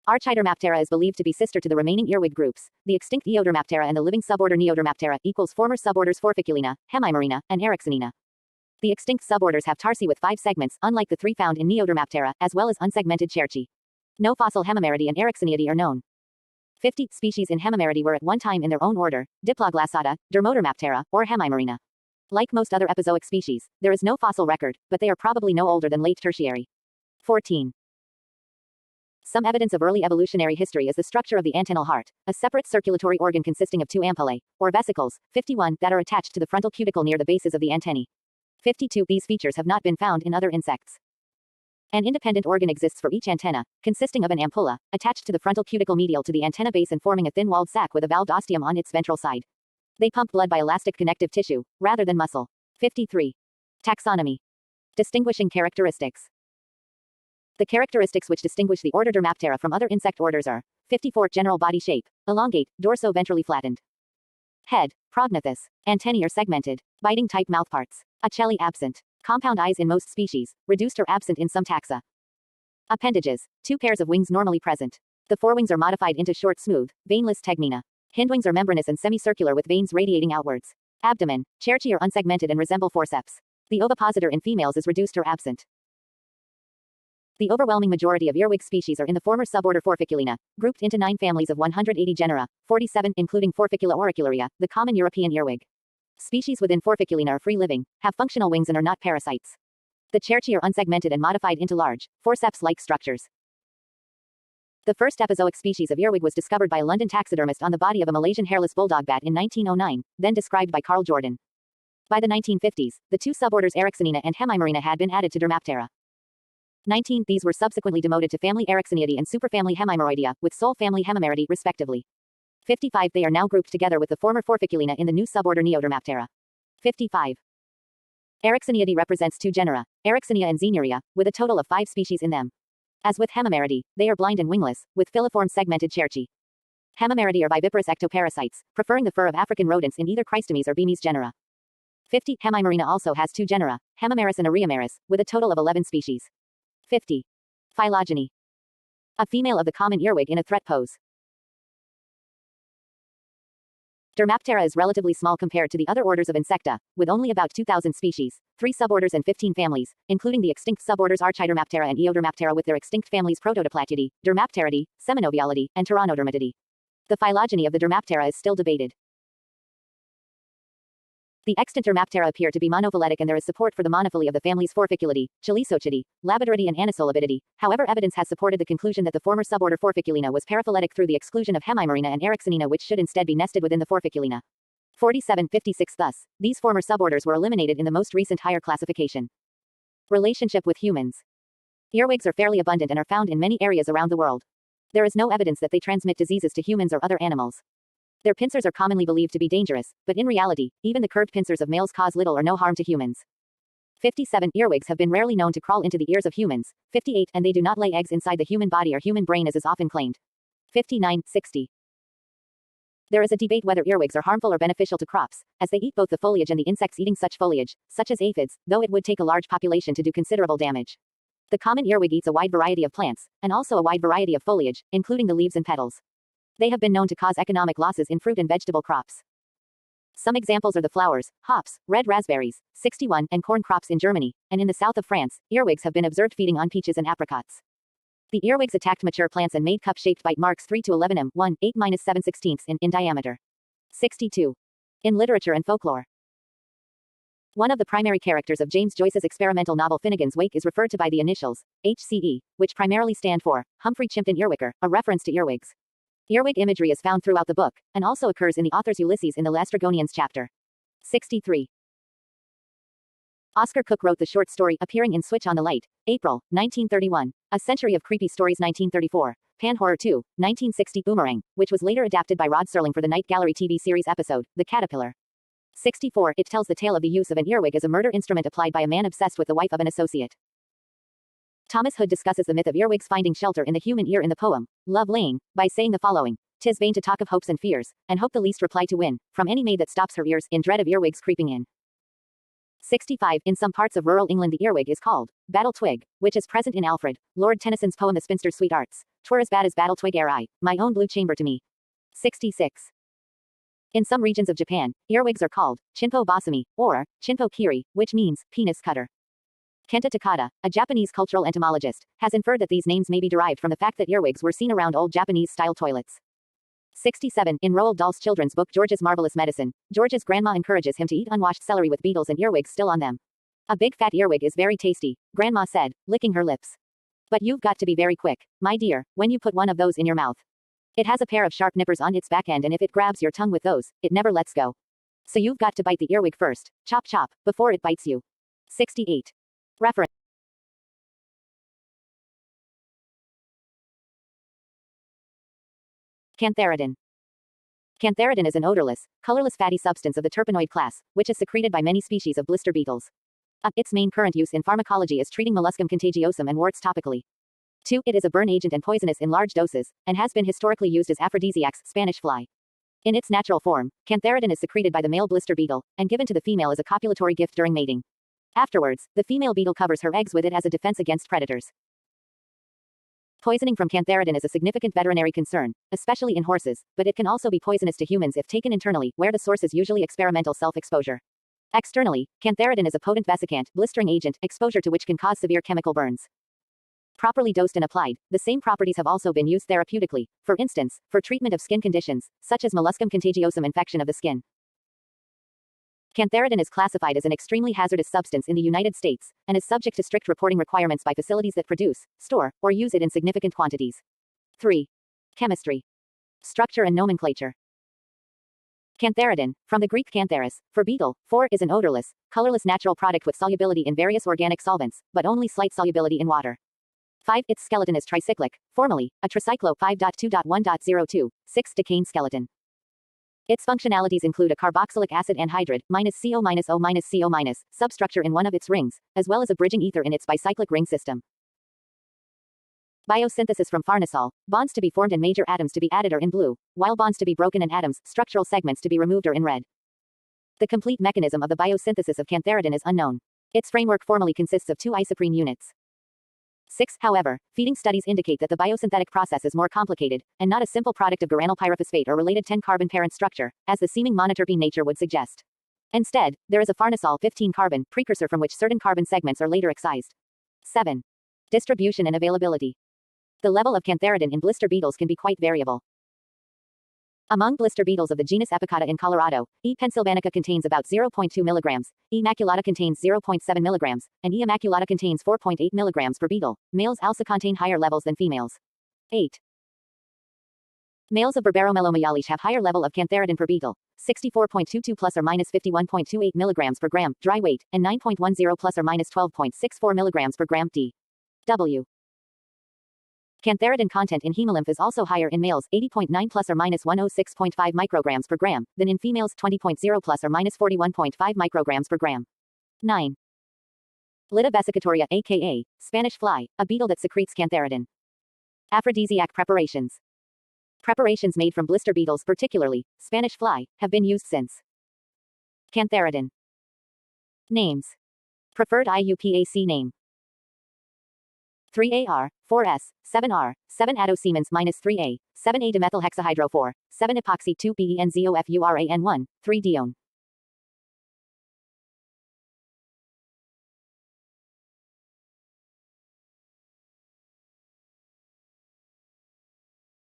Archidermaptera is believed to be sister to the remaining earwig groups, the extinct Eodermaptera and the living suborder Neodermaptera equals former suborders Forficulina, Hemimarina, and Eryxinina. The extinct suborders have tarsi with 5 segments, unlike the 3 found in Neodermaptera, as well as unsegmented cerci. No fossil Hemimeridae and Eryxinidae are known. 50. Species in Hemimeridae were at one time in their own order, Diploglossata, Dermodermaptera, or Hemimarina. Like most other epizoic species, there is no fossil record, but they are probably no older than late Tertiary. 14. Some evidence of early evolutionary history is the structure of the antennal heart, a separate circulatory organ consisting of 2 ampullae, or vesicles, 51, that are attached to the frontal cuticle near the bases of the antennae. 52. These features have not been found in other insects. An independent organ exists for each antenna, consisting of an ampulla, attached to the frontal cuticle medial to the antenna base and forming a thin-walled sac with a valved ostium on its ventral side. They pump blood by elastic connective tissue, rather than muscle. 53. Taxonomy. Distinguishing characteristics. The characteristics which distinguish the order Dermaptera from other insect orders are 54. General body shape. Elongate, dorso-ventrally flattened. Head, prognathous. Antennae are segmented. Biting type mouthparts. Ocelli absent. Compound eyes in most species, reduced or absent in some taxa. Appendages. 2 pairs of wings normally present. The forewings are modified into short, smooth, veinless tegmina. Hindwings are membranous and semicircular with veins radiating outwards. Abdomen. Cerci are unsegmented and resemble forceps. The ovipositor in females is reduced or absent. The overwhelming majority of earwig species are in the former suborder Forficulina, grouped into 9 families of 180 genera, 47 including Forficula auricularia, the common European earwig. Species within Forficulina are free-living, have functional wings and are not parasites. The cerci are unsegmented and modified into large, forceps-like structures. The first epizoic species of earwig was discovered by a London taxidermist on the body of a Malaysian hairless bulldog bat in 1909, then described by Carl Jordan. By the 1950s, the 2 suborders Ericksonina and Hemimarina had been added to Dermaptera. 19. These were subsequently demoted to family Ericksoniidae and superfamily Hemimeroidea, with sole family Hemimeridae, respectively. 55. They are now grouped together with the former Forficulina in the new suborder Neodermaptera. 55. Ericksoniidae represents 2 genera, Ericksonia and Xenuria, with a total of 5 species in them. As with Hemimeridae, they are blind and wingless, with filiform segmented cerci. Hemimeridae are viviparous ectoparasites, preferring the fur of African rodents in either Chrystomes or Bemis genera. 50. Hemimarina also has 2 genera, Hemimeris and Ariameris, with a total of 11 species. 50. Phylogeny. A female of the common earwig in a threat pose. Dermaptera is relatively small compared to the other orders of Insecta, with only about 2,000 species, 3 suborders and 15 families, including the extinct suborders Archidermaptera and Eodermaptera with their extinct families Protodiplotidae, Dermapteridae, Seminovialidae, and Pteronodermatidae. The phylogeny of the Dermaptera is still debated. The extant Dermaptera appear to be monophyletic and there is support for the monophyly of the families Forficulidae, Chalisochidae, Labradoridae and Anisolibitidae. However, evidence has supported the conclusion that the former suborder Forficulina was paraphyletic through the exclusion of Hemimarina and Ericksonina, which should instead be nested within the Forficulina. 4756. Thus, these former suborders were eliminated in the most recent higher classification. Relationship with humans. Earwigs are fairly abundant and are found in many areas around the world. There is no evidence that they transmit diseases to humans or other animals. Their pincers are commonly believed to be dangerous, but in reality, even the curved pincers of males cause little or no harm to humans. 57. Earwigs have been rarely known to crawl into the ears of humans. 58. And they do not lay eggs inside the human body or human brain as is often claimed. 59. 60. There is a debate whether earwigs are harmful or beneficial to crops, as they eat both the foliage and the insects eating such foliage, such as aphids, though it would take a large population to do considerable damage. The common earwig eats a wide variety of plants, and also a wide variety of foliage, including the leaves and petals. They have been known to cause economic losses in fruit and vegetable crops. Some examples are the flowers, hops, red raspberries, 61, and corn crops in Germany, and in the south of France, earwigs have been observed feeding on peaches and apricots. The earwigs attacked mature plants and made cup-shaped bite marks 3 to 11 m, 1, 8-7/16 in diameter. 62. In literature and folklore. One of the primary characters of James Joyce's experimental novel Finnegan's Wake is referred to by the initials, HCE, which primarily stand for Humphrey Chimpton Earwicker, a reference to earwigs. Earwig imagery is found throughout the book, and also occurs in the author's Ulysses in the Laestrygonians chapter. 63. Oscar Cook wrote the short story Appearing in Switch on the Light, April, 1931, A Century of Creepy Stories 1934, Pan Horror 2, 1960 Boomerang, which was later adapted by Rod Serling for the Night Gallery TV series episode, The Caterpillar. 64. It tells the tale of the use of an earwig as a murder instrument applied by a man obsessed with the wife of an associate. Thomas Hood discusses the myth of earwigs finding shelter in the human ear in the poem, Love Laying, by saying the following: "'Tis vain to talk of hopes and fears, and hope the least reply to win, from any maid that stops her ears, in dread of earwigs creeping in." 65. In some parts of rural England the earwig is called battle twig, which is present in Alfred, Lord Tennyson's poem The Spinster's Sweethearts. "'Twere as bad as battle twig ere I, my own blue chamber to me." 66. In some regions of Japan, earwigs are called chinpo basami, or chinpo kiri, which means penis cutter. Kenta Takada, a Japanese cultural entomologist, has inferred that these names may be derived from the fact that earwigs were seen around old Japanese-style toilets. 67. In Roald Dahl's children's book George's Marvelous Medicine, George's grandma encourages him to eat unwashed celery with beetles and earwigs still on them. "A big fat earwig is very tasty," Grandma said, licking her lips. "But you've got to be very quick, my dear, when you put one of those in your mouth. It has a pair of sharp nippers on its back end and if it grabs your tongue with those, it never lets go. So you've got to bite the earwig first, chop chop, before it bites you." 68. Reference. Cantharidin. Cantharidin is an odorless, colorless fatty substance of the terpenoid class, which is secreted by many species of blister beetles. Its main current use in pharmacology is treating molluscum contagiosum and warts topically. 2. It is a burn agent and poisonous in large doses, and has been historically used as aphrodisiacs, Spanish fly. In its natural form, cantharidin is secreted by the male blister beetle, and given to the female as a copulatory gift during mating. Afterwards, the female beetle covers her eggs with it as a defense against predators. Poisoning from cantharidin is a significant veterinary concern, especially in horses, but it can also be poisonous to humans if taken internally, where the source is usually experimental self-exposure. Externally, cantharidin is a potent vesicant, blistering agent, exposure to which can cause severe chemical burns. Properly dosed and applied, the same properties have also been used therapeutically, for instance, for treatment of skin conditions, such as molluscum contagiosum infection of the skin. Cantharidin is classified as an extremely hazardous substance in the United States, and is subject to strict reporting requirements by facilities that produce, store, or use it in significant quantities. 3. Chemistry. Structure and nomenclature. Cantharidin, from the Greek cantharis, for beetle. 4. Is an odorless, colorless natural product with solubility in various organic solvents, but only slight solubility in water. 5. Its skeleton is tricyclic, formally, a tricyclo 5.2.1.02, 6-decane skeleton. Its functionalities include a carboxylic acid anhydride, -CO-O-CO-, substructure in one of its rings, as well as a bridging ether in its bicyclic ring system. Biosynthesis from farnesol, bonds to be formed and major atoms to be added are in blue, while bonds to be broken and atoms, structural segments to be removed are in red. The complete mechanism of the biosynthesis of cantharidin is unknown. Its framework formally consists of 2 isoprene units. 6. However, feeding studies indicate that the biosynthetic process is more complicated, and not a simple product of guaranol pyrophosphate or related 10-carbon parent structure, as the seeming monoterpene nature would suggest. Instead, there is a farnesol 15-carbon precursor from which certain carbon segments are later excised. 7. Distribution and availability. The level of cantharidin in blister beetles can be quite variable. Among blister beetles of the genus Epicata in Colorado, E. pennsylvanica contains about 0.2 mg, E. maculata contains 0.7 mg, and E. immaculata contains 4.8 mg per beetle. Males also contain higher levels than females. 8. Males of Berberomelomyalish have higher level of cantharidin per beetle, 64.22 plus or minus 51.28 mg per gram, dry weight, and 9.10 plus or minus 12.64 mg per gram d. W. Cantharidin content in hemolymph is also higher in males, 80.9 plus or minus 106.5 micrograms per gram, than in females, 20.0 plus or minus 41.5 micrograms per gram. 9. Lida vesicatoria, aka Spanish fly, a beetle that secretes cantharidin. Aphrodisiac preparations. Preparations made from blister beetles, particularly Spanish fly, have been used since. Cantharidin. Names. Preferred IUPAC name. 3AR, 4S, 7R, 7-adenosines -3A, 7A dimethylhexahydro 7-epoxy 2-benzofuran1, 3-dione.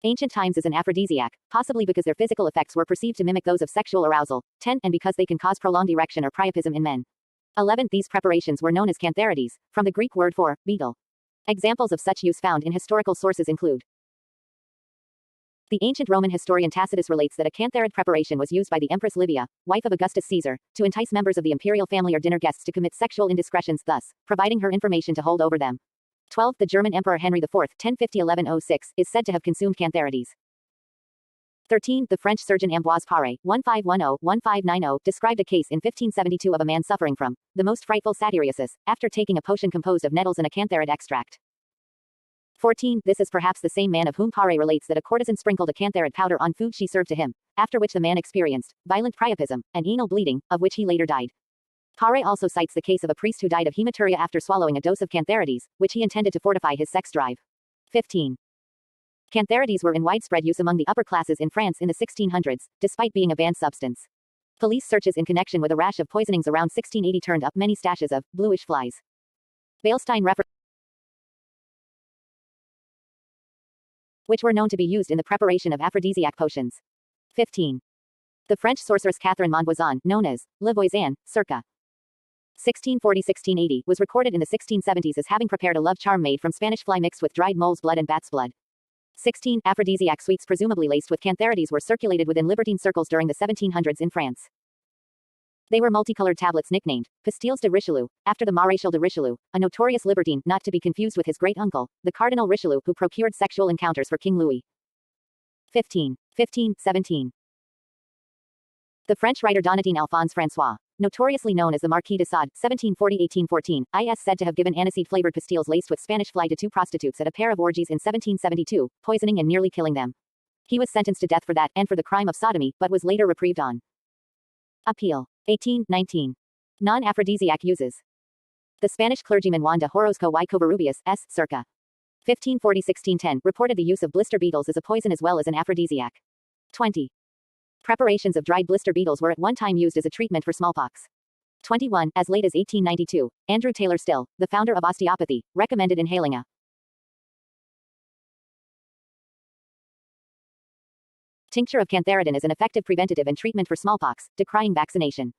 Ancient times as an aphrodisiac, possibly because their physical effects were perceived to mimic those of sexual arousal. 10. And because they can cause prolonged erection or priapism in men. 11. These preparations were known as cantharides, from the Greek word for beetle. Examples of such use found in historical sources include. The ancient Roman historian Tacitus relates that a cantharid preparation was used by the Empress Livia, wife of Augustus Caesar, to entice members of the imperial family or dinner guests to commit sexual indiscretions, thus providing her information to hold over them. 12. The German Emperor Henry IV, 1050-1106, is said to have consumed cantharides. 13. The French surgeon Ambroise Paré, 1510-1590, described a case in 1572 of a man suffering from the most frightful satyriasis, after taking a potion composed of nettles and a cantharid extract. 14. This is perhaps the same man of whom Paré relates that a courtesan sprinkled a cantharid powder on food she served to him, after which the man experienced violent priapism and anal bleeding, of which he later died. Paré also cites the case of a priest who died of hematuria after swallowing a dose of cantharides, which he intended to fortify his sex drive. 15. Cantharides were in widespread use among the upper classes in France in the 1600s, despite being a banned substance. Police searches in connection with a rash of poisonings around 1680 turned up many stashes of bluish flies. Beilstein which were known to be used in the preparation of aphrodisiac potions. 15. The French sorceress Catherine Monvoisin, known as La Voisin, circa 1640-1680, was recorded in the 1670s as having prepared a love charm made from Spanish fly mixed with dried mole's blood and bat's blood. 16. Aphrodisiac sweets presumably laced with cantharides were circulated within libertine circles during the 1700s in France. They were multicolored tablets nicknamed pastilles de Richelieu, after the Maréchal de Richelieu, a notorious libertine, not to be confused with his great-uncle, the Cardinal Richelieu, who procured sexual encounters for King Louis. 15. 17. The French writer Donatien Alphonse François, notoriously known as the Marquis de Sade, 1740-1814, is said to have given aniseed-flavored pastilles laced with Spanish fly to two prostitutes at a pair of orgies in 1772, poisoning and nearly killing them. He was sentenced to death for that and for the crime of sodomy, but was later reprieved on appeal. 1819. Non-aphrodisiac uses. The Spanish clergyman Juan de Orozco y Covarrubias, s. circa 1540-1610, reported the use of blister beetles as a poison as well as an aphrodisiac. 20. Preparations of dried blister beetles were at one time used as a treatment for smallpox. 21. As late as 1892, Andrew Taylor Still, the founder of osteopathy, recommended inhaling a tincture of cantharidin as an effective preventative and treatment for smallpox, decrying vaccination.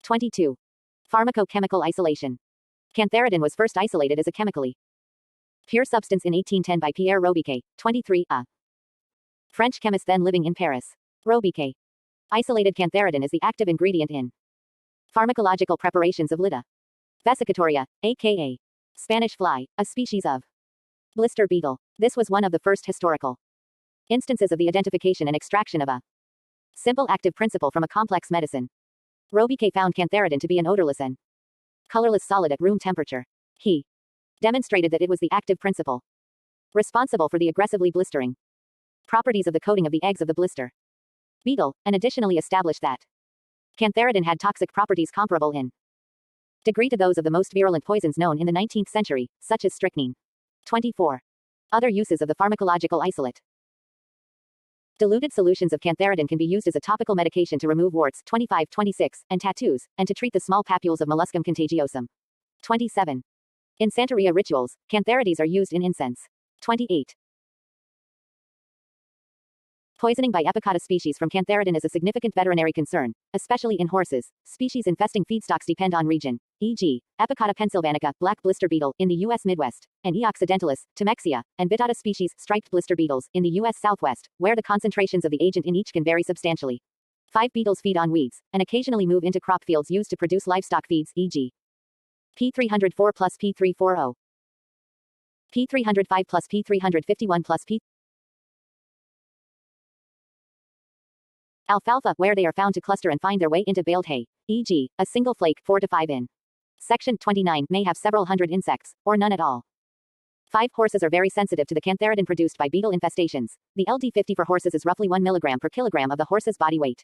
22. Pharmacochemical isolation. Cantharidin was first isolated as a chemically pure substance in 1810 by Pierre Robiquet, 23, a French chemist then living in Paris. Robiquet isolated cantharidin as the active ingredient in pharmacological preparations of Lida vesicatoria, aka Spanish fly, a species of blister beetle. This was one of the first historical instances of the identification and extraction of a simple active principle from a complex medicine. Robiquet found cantharidin to be an odorless and colorless solid at room temperature. He demonstrated that it was the active principle responsible for the aggressively blistering properties of the coating of the eggs of the blister beetle, and additionally established that cantharidin had toxic properties comparable in degree to those of the most virulent poisons known in the 19th century, such as strychnine. 24. Other uses of the pharmacological isolate. Diluted solutions of cantharidin can be used as a topical medication to remove warts 25-26 and tattoos, and to treat the small papules of molluscum contagiosum. 27. In Santeria rituals, cantharides are used in incense. 28. Poisoning by Epicota species from cantharidin is a significant veterinary concern, especially in horses. Species infesting feedstocks depend on region, e.g., Epicota pennsylvanica, black blister beetle, in the U.S. Midwest, and E. occidentalis, Temexia, and Vittata species, striped blister beetles, in the U.S. Southwest, where the concentrations of the agent in each can vary substantially. 5 beetles feed on weeds, and occasionally move into crop fields used to produce livestock feeds, e.g., P304 plus P340, P305 plus P351 plus P alfalfa, where they are found to cluster and find their way into baled hay, e.g., a single flake 4 to 5 in. Section 29 may have several hundred insects, or none at all. 5 horses are very sensitive to the cantharidin produced by beetle infestations. The LD50 for horses is roughly 1 mg per kilogram of the horse's body weight.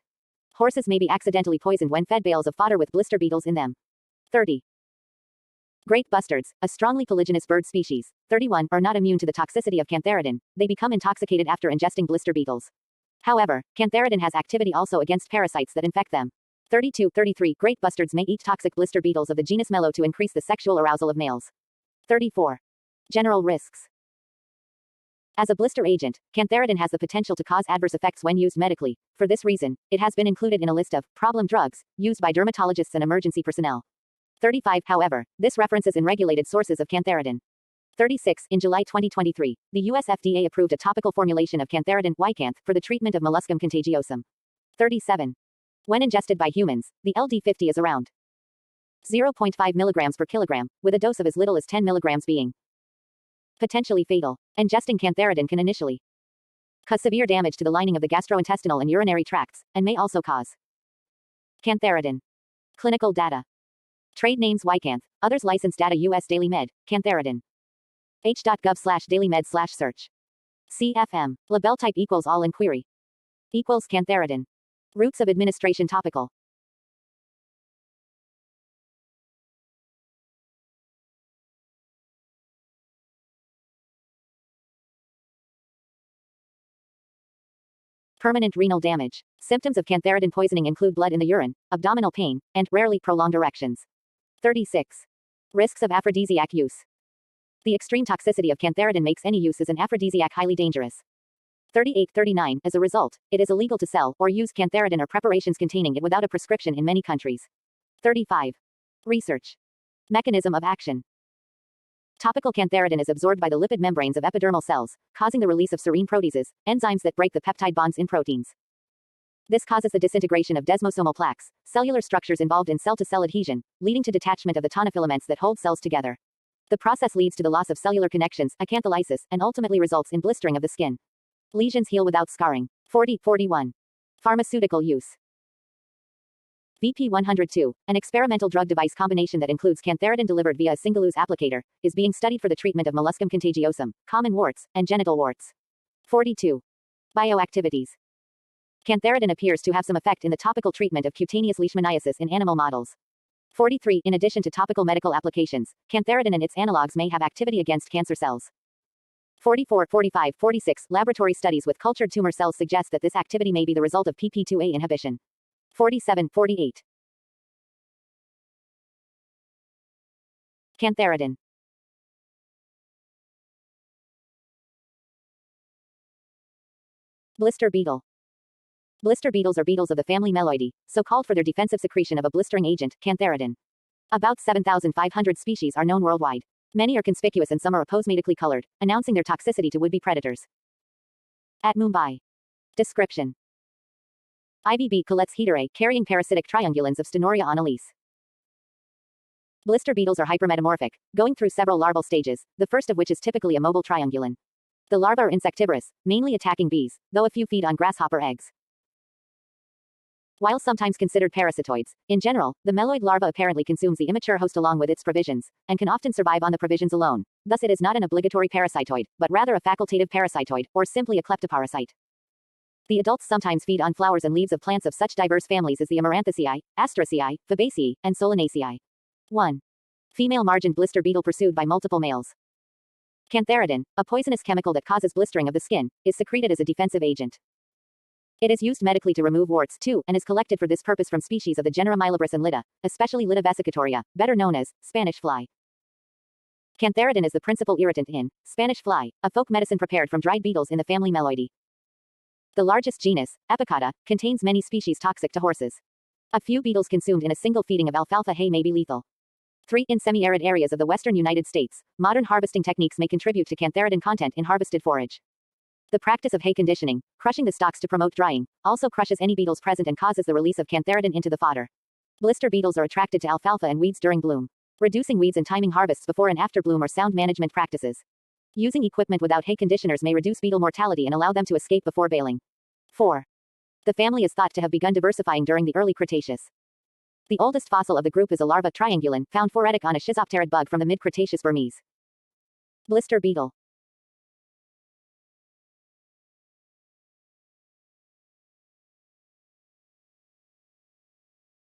Horses may be accidentally poisoned when fed bales of fodder with blister beetles in them. 30. Great bustards, a strongly polygynous bird species. 31. Are not immune to the toxicity of cantharidin. They become intoxicated after ingesting blister beetles. However, cantharidin has activity also against parasites that infect them. 32. 33. Great bustards may eat toxic blister beetles of the genus Mello to increase the sexual arousal of males. 34. General risks. As a blister agent, cantharidin has the potential to cause adverse effects when used medically. For this reason, it has been included in a list of problem drugs used by dermatologists and emergency personnel. 35. However, this references unregulated sources of cantharidin. 36. In July 2023, the US FDA approved a topical formulation of cantharidin, Ycanth, for the treatment of molluscum contagiosum. 37. When ingested by humans, the LD50 is around 0.5 mg per kilogram, with a dose of as little as 10 mg being potentially fatal. Ingesting cantharidin can initially cause severe damage to the lining of the gastrointestinal and urinary tracts, and may also cause cantharidin. Clinical data. Trade names Ycanth, others license data US Daily Med, cantharidin. h.gov/dailymed/search. CFM. Label type equals all inquiry. Equals cantharidin. Routes of administration topical. Permanent renal damage. Symptoms of cantharidin poisoning include blood in the urine, abdominal pain, and, rarely, prolonged erections. 36. Risks of aphrodisiac use. The extreme toxicity of cantharidin makes any use as an aphrodisiac highly dangerous. 38. 39. As a result, it is illegal to sell or use cantharidin or preparations containing it without a prescription in many countries. 35. Research. Mechanism of action. Topical cantharidin is absorbed by the lipid membranes of epidermal cells, causing the release of serine proteases, enzymes that break the peptide bonds in proteins. This causes the disintegration of desmosomal plaques, cellular structures involved in cell-to-cell adhesion, leading to detachment of the tonofilaments that hold cells together. The process leads to the loss of cellular connections, acantholysis, and ultimately results in blistering of the skin. Lesions heal without scarring. 40. 41. Pharmaceutical use. BP-102, an experimental drug device combination that includes cantharidin delivered via a single-use applicator, is being studied for the treatment of molluscum contagiosum, common warts, and genital warts. 42. Bioactivities. Cantharidin appears to have some effect in the topical treatment of cutaneous leishmaniasis in animal models. 43. In addition to topical medical applications, cantharidin and its analogs may have activity against cancer cells. 44, 45, 46. Laboratory studies with cultured tumor cells suggest that this activity may be the result of PP2A inhibition. 47, 48. Cantharidin. Blister beetle. Blister beetles are beetles of the family Meloidae, so called for their defensive secretion of a blistering agent, cantharidin. About 7,500 species are known worldwide. Many are conspicuous and some are aposematically colored, announcing their toxicity to would-be predators. At Mumbai. Description. IVB coletes heterae, carrying parasitic triungulans of Stenoria onalis. Blister beetles are hypermetamorphic, going through several larval stages, the first of which is typically a mobile triungulan. The larvae are insectivorous, mainly attacking bees, though a few feed on grasshopper eggs. While sometimes considered parasitoids, in general, the meloid larva apparently consumes the immature host along with its provisions, and can often survive on the provisions alone. Thus it is not an obligatory parasitoid, but rather a facultative parasitoid, or simply a kleptoparasite. The adults sometimes feed on flowers and leaves of plants of such diverse families as the Amaranthacea, Asteraceae, Fabaceae, and Solanaceae. 1. Female margin blister beetle pursued by multiple males. Cantharidin, a poisonous chemical that causes blistering of the skin, is secreted as a defensive agent. It is used medically to remove warts too, and is collected for this purpose from species of the genera Milibris and Lida, especially Lida vesicatoria, better known as Spanish fly. Cantharidin is the principal irritant in Spanish fly, a folk medicine prepared from dried beetles in the family Meloidae. The largest genus, Epicata, contains many species toxic to horses. A few beetles consumed in a single feeding of alfalfa hay may be lethal. 3. In semi-arid areas of the western United States, modern harvesting techniques may contribute to cantharidin content in harvested forage. The practice of hay conditioning, crushing the stalks to promote drying, also crushes any beetles present and causes the release of cantharidin into the fodder. Blister beetles are attracted to alfalfa and weeds during bloom. Reducing weeds and timing harvests before and after bloom are sound management practices. Using equipment without hay conditioners may reduce beetle mortality and allow them to escape before baling. 4. The family is thought to have begun diversifying during the early Cretaceous. The oldest fossil of the group is a larva triungulan, found phoretic on a schizopterid bug from the mid-Cretaceous Burmese. Blister beetle.